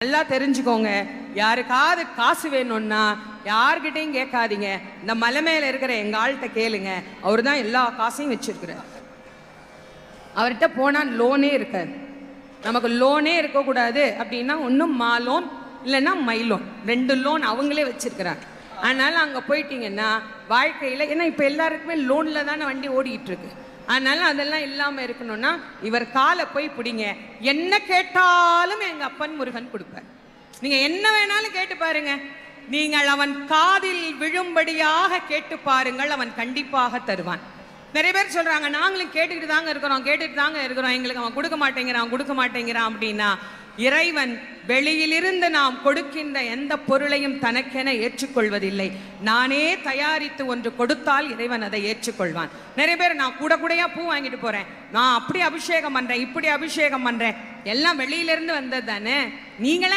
நல்லா தெரிஞ்சுக்கோங்க. யாருக்காவது காசு வேணும்னா யார்கிட்டையும் கேட்காதீங்க. இந்த மலை மேல இருக்கிற எங்க ஆள்கிட்ட கேளுங்க. அவர் தான் எல்லா காசையும் வச்சிருக்கிறார். அவர்கிட்ட போனா லோனே இருக்காது. நமக்கு லோனே இருக்கக்கூடாது அப்படின்னா ஒன்றும் மா லோன் இல்லைன்னா மை லோன், 2 லோன் அவங்களே வச்சிருக்கிறாங்க. அதனால அங்கே போயிட்டீங்கன்னா வாழ்க்கையில், ஏன்னா இப்போ எல்லாருக்குமே லோனில் தானே வண்டி ஓடிக்கிட்டு இருக்கு. அதனால அதெல்லாம் இல்லாமல் இருக்கணும்னா இவர் காலை போய் பிடிங்க. என்ன கேட்டாலும் எங்கள் அப்பன் முருகன் கொடுப்பார். நீங்கள் என்ன வேணாலும் கேட்டு பாருங்க. நீங்கள் அவன் காதில் விழும்படியாக கேட்டு பாருங்கள், அவன் கண்டிப்பாக தருவான். நிறைய பேர் சொல்றாங்க, நாங்களும் கேட்டுக்கிட்டு தாங்க இருக்கிறோம், எங்களுக்கு அவன் கொடுக்க மாட்டேங்கிறான் அப்படின்னா, இறைவன் வெளியிலிருந்து நாம் கொடுக்கின்ற எந்த பொருளையும் தனக்கென ஏற்றுக்கொள்வதில்லை. நானே தயாரித்து ஒன்று கொடுத்தால் இறைவன் அதை ஏற்றுக்கொள்வான். நிறைய பேர் நான் கூடையா பூ வாங்கிட்டு போறேன், நான் அப்படி அபிஷேகம் பண்றேன், இப்படி அபிஷேகம் பண்றேன், எல்லாம் வெளியிலிருந்து வந்தது தானே, நீங்களே